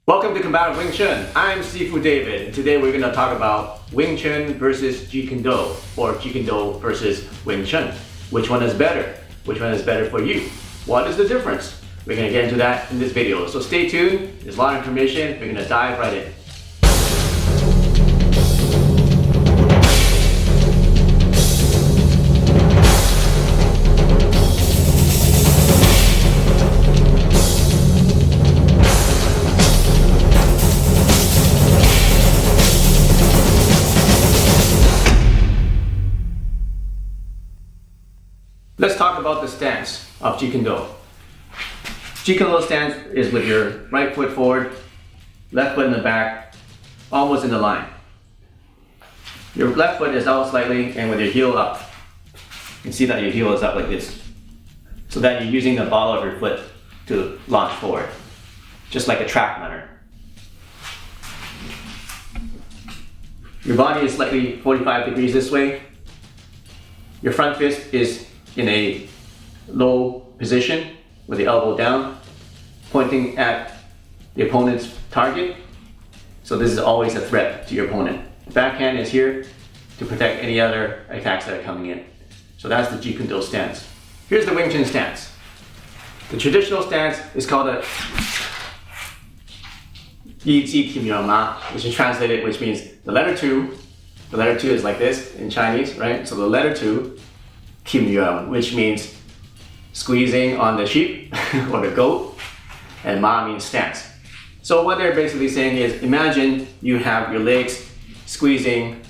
Welcome to Combative Wing Chun. I'm Sifu David, and today we're going to talk about Wing Chun versus Jeet Kune Do, or Jeet Kune Do versus Wing Chun. Which one is better? Which one is better for you? What is the difference? We're going to get into that in this video, so stay tuned. There's a lot of information. We're going to dive right in. Let's talk about the stance of Jeet Kune Do. Jeet Kune Do stance is with your right foot forward, left foot in the back, almost in the line. Your left foot is out slightly and with your heel up. You can see that your heel is up like this, so that you're using the ball of your foot to launch forward, just like a track runner. Your body is slightly 45 degrees this way. Your front fist is in a low position with the elbow down, pointing at the opponent's target. So this is always a threat to your opponent. The backhand is here to protect any other attacks that are coming in. So that's the Jeet Kune Do stance. Here's the Wing Chun stance. The traditional stance is called a Yi Ji Kim Yo Ma, which is translated, which means the letter 2. The letter 2 is like this in Chinese, right? So the letter 2, Kim Yuan, which means squeezing on the sheep or the goat, and Ma means stance. So what they're basically saying is, imagine you have your legs squeezing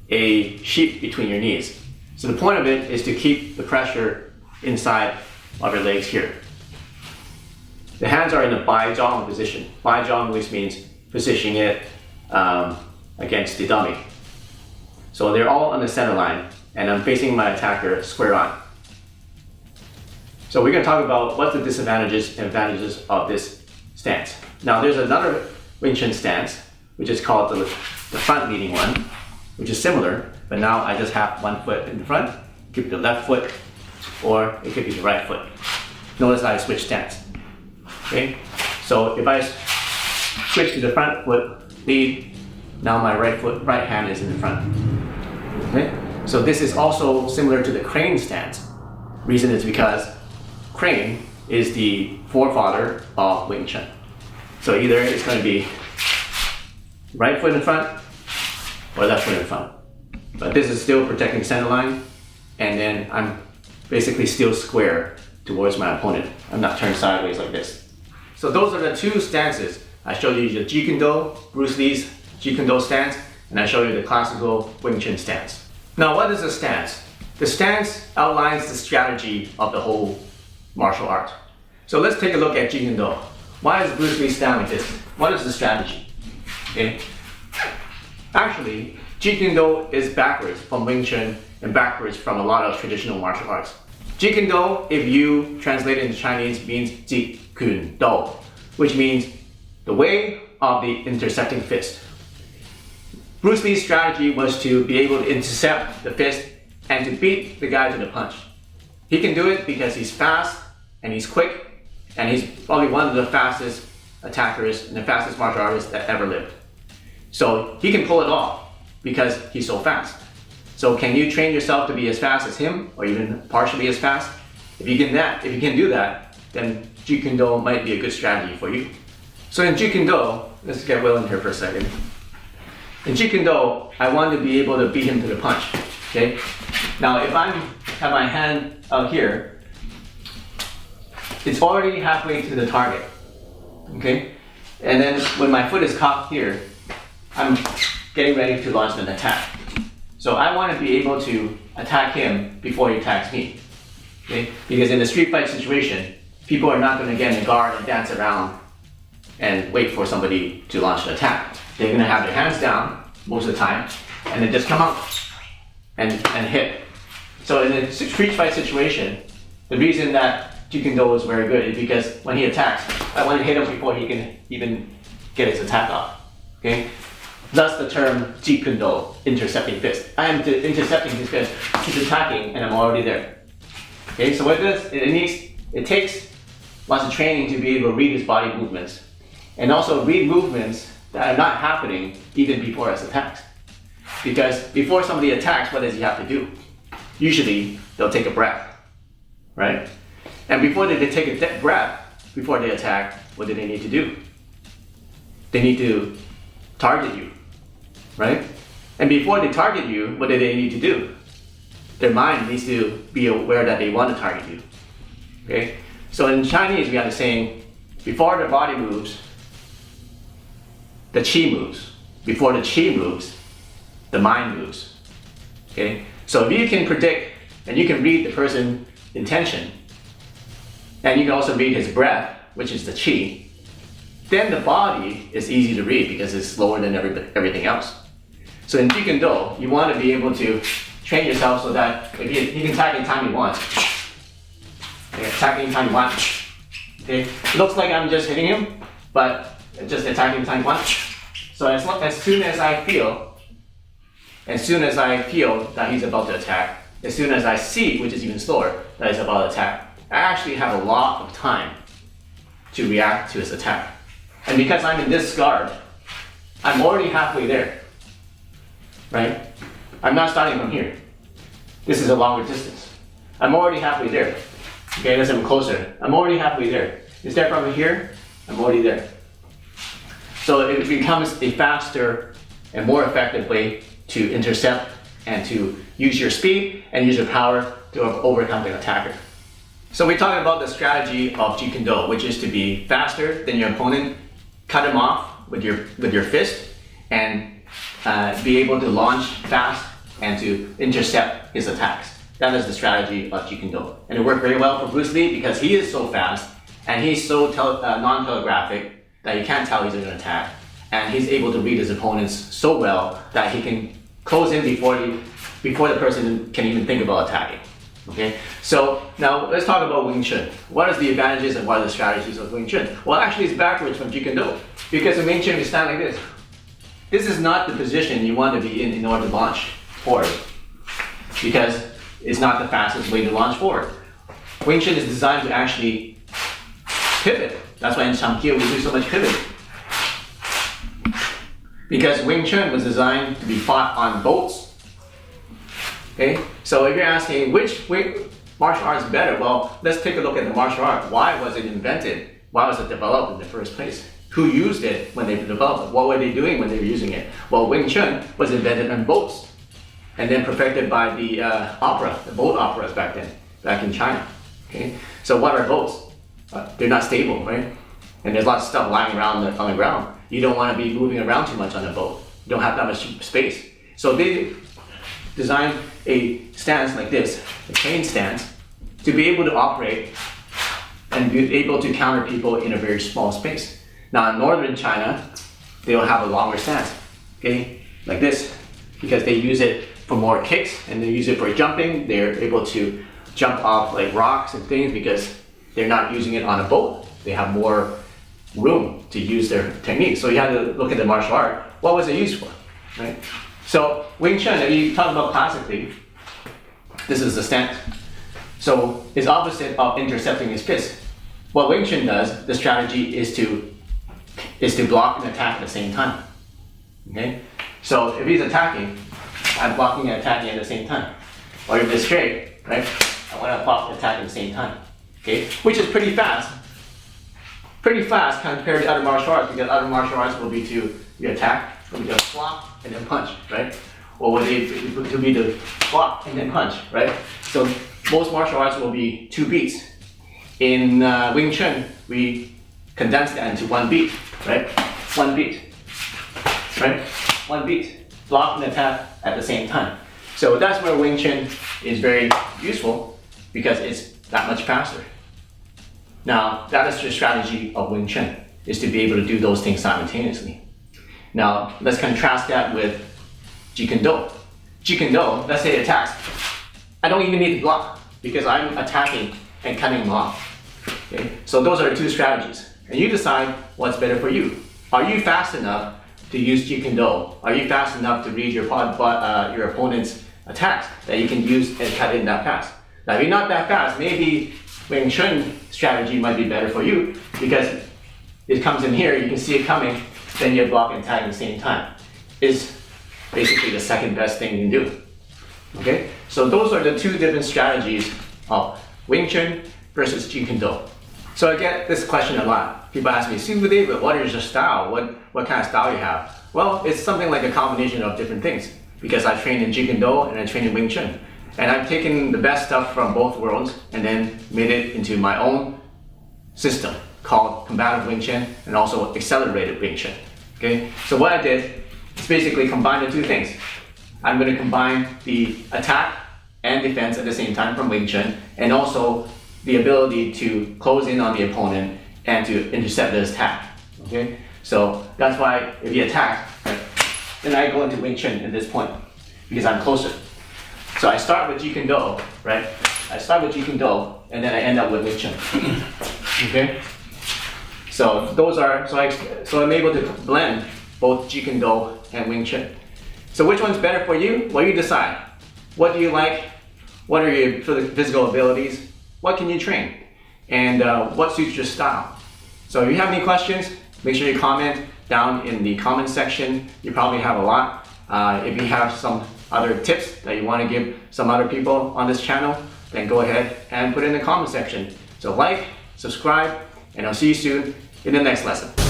a sheep between your knees. So the point of it is to keep the pressure inside of your legs here. The hands are in a Bai Zhang position. Bai Zhang, which means positioning it against the dummy. So they're all on the center line, and I'm facing my attacker square on. So we're going to talk about what the disadvantages and advantages of this stance. Now there's another Wing Chun stance, which is called the front leading one, which is similar, but now I just have one foot in the front. It could be the left foot, or it could be the right foot. Notice I switch stance. Okay? So if I switch to the front foot lead, now my right hand is in the front. Okay? So this is also similar to the crane stance. Reason is because crane is the forefather of Wing Chun. So either it's going to be right foot in front or left foot in front. But this is still protecting center line, and then I'm basically still square towards my opponent. I'm not turned sideways like this. So those are the two stances. I showed you the Jeet Kune Do, Bruce Lee's Jeet Kune Do stance, and I showed you the classical Wing Chun stance. Now, what is a stance? The stance outlines the strategy of the whole martial art. So let's take a look at Jeet Kune Do. Why is Bruce Lee stand like this? What is the strategy? Okay. Actually, Jeet Kune Do is backwards from Wing Chun and backwards from a lot of traditional martial arts. Jeet Kune Do, if you translate it into Chinese, means Jeet Kune Do, which means the way of the intercepting fist. Bruce Lee's strategy was to be able to intercept the fist and to beat the guy to the punch. He can do it because he's fast and he's quick, and he's probably one of the fastest attackers and the fastest martial artists that ever lived. So he can pull it off because he's so fast. So can you train yourself to be as fast as him, or even partially as fast? If you can do that, then Jeet Kune Do might be a good strategy for you. So in Jeet Kune Do, let's get Will in here for a second. In Jeet Kune Do, I want to be able to beat him to the punch. Okay? Now, if I have my hand out here, it's already halfway to the target. Okay? And then when my foot is cocked here, I'm getting ready to launch an attack. So I want to be able to attack him before he attacks me. Okay? Because in a street fight situation, people are not going to get in a guard and dance around and wait for somebody to launch an attack. They're going to have their hands down most of the time, and then just come out and hit. So in a street fight situation, the reason that Jeet Kune Do is very good is because when he attacks, I want to hit him before he can even get his attack off. Okay? Thus the term Jeet Kune Do, intercepting fist. I am intercepting his fist, he's attacking, and I'm already there. Okay, so what it does, it takes lots of training to be able to read his body movements and also read movements that are not happening even before it's attacked. Because before somebody attacks, what does he have to do? Usually, they'll take a breath, right? And before they take a breath, before they attack, what do they need to do? They need to target you, right? And before they target you, what do they need to do? Their mind needs to be aware that they want to target you, okay? So in Chinese, we have the saying, before the body moves, the qi moves. Before the qi moves, the mind moves, okay? So if you can predict and you can read the person's intention, and you can also read his breath, which is the qi, then the body is easy to read because it's slower than everything else. So in Jeet Kune Do, you want to be able to train yourself so that if you can attack anytime you want. Okay, attack anytime you want. Okay, it looks like I'm just hitting him, but just attack anytime you want. So as soon as I feel that he's about to attack, as soon as I see, which is even slower, that he's about to attack, I actually have a lot of time to react to his attack. And because I'm in this guard, I'm already halfway there, right? I'm not starting from here. This is a longer distance. I'm already halfway there. Okay, let's move closer. I'm already halfway there. Instead from here, I'm already there. So it becomes a faster and more effective way to intercept and to use your speed and use your power to overcome the attacker. So we're talking about the strategy of Jeet Kune Do, which is to be faster than your opponent, cut him off with your fist, and be able to launch fast and to intercept his attacks. That is the strategy of Jeet Kune Do. And it worked very well for Bruce Lee because he is so fast and he's so non-telegraphic that you can't tell he's going to attack. And he's able to read his opponents so well that he can close in before the person can even think about attacking. Okay, so now let's talk about Wing Chun. What is the advantages and what are the strategies of Wing Chun? Well, actually it's backwards from Jeet Kune Do. Because in Wing Chun we stand like this. This is not the position you want to be in order to launch forward. Because it's not the fastest way to launch forward. Wing Chun is designed to actually pivot. That's why in Samkyo we do so much pivot. Because Wing Chun was designed to be fought on boats. Okay, so if you're asking which martial art is better, well, let's take a look at the martial art. Why was it invented? Why was it developed in the first place? Who used it when they developed it? What were they doing when they were using it? Well, Wing Chun was invented on boats and then perfected by the boat operas back in China. Okay, so what are boats? They're not stable, right? And there's lots of stuff lying around on the ground. You don't want to be moving around too much on a boat. You don't have that much space. So they designed a stance like this, a chain stance, to be able to operate and be able to counter people in a very small space. Now in northern China, they'll have a longer stance, okay, like this, because they use it for more kicks and they use it for jumping. They're able to jump off like rocks and things because they're not using it on a boat. They have more room to use their technique. So you have to look at the martial art. What was it used for, right? So Wing Chun, if you talk about classically, this is the stance. So it's opposite of intercepting his fist. What Wing Chun does, the strategy is to block and attack at the same time. Okay? So if he's attacking, I'm blocking and attacking at the same time. Or if it's straight, right? I want to block and attack at the same time. Okay? Which is pretty fast. Pretty fast compared to other martial arts, because other martial arts will be to attack, will be to block and then punch, right? Or will be to block and then punch, right? So most martial arts will be 2 beats. In Wing Chun, we condense that into 1 beat, right? 1 beat, right? 1 beat, block and attack at the same time. So that's where Wing Chun is very useful because it's that much faster. Now, that is the strategy of Wing Chun, is to be able to do those things simultaneously. Now, let's contrast that with Jeet Kune Do. Jeet Kune Do, let's say it attacks. I don't even need to block because I'm attacking and cutting him off. Okay? So those are the 2 strategies. And you decide what's better for you. Are you fast enough to use Jeet Kune Do? Are you fast enough to read your opponent's attacks that you can use and cut in that fast? Now, if you're not that fast, maybe Wing Chun strategy might be better for you because it comes in here, you can see it coming, then you block and tag at the same time. Is basically the second best thing you can do. Okay, so those are the two different strategies of Wing Chun versus Jeet Kune Do. So I get this question a lot. People ask me, Sifu David, what is your style? What kind of style you have? Well, it's something like a combination of different things, because I train in Jeet Kune Do and I train in Wing Chun. And I've taken the best stuff from both worlds and then made it into my own system called combative Wing Chun and also accelerated Wing Chun. Okay, so what I did is basically combine the two things. I'm going to combine the attack and defense at the same time from Wing Chun, and also the ability to close in on the opponent and to intercept the attack. Okay, so that's why if he attacks, right, then I go into Wing Chun at this point because I'm closer. So I start with Jeet Kune Do, right? I start with Jeet Kune Do, and then I end up with Wing Chun. Okay, so those are so I'm able to blend both Jeet Kune Do and Wing Chun. So which one's better for you? Well, you decide. What do you like? What are your physical abilities? What can you train? And what suits your style? So if you have any questions, make sure you comment down in the comment section. You probably have a lot. If you have some other tips that you want to give some other people on this channel, then go ahead and put it in the comment section. So like, subscribe, and I'll see you soon in the next lesson.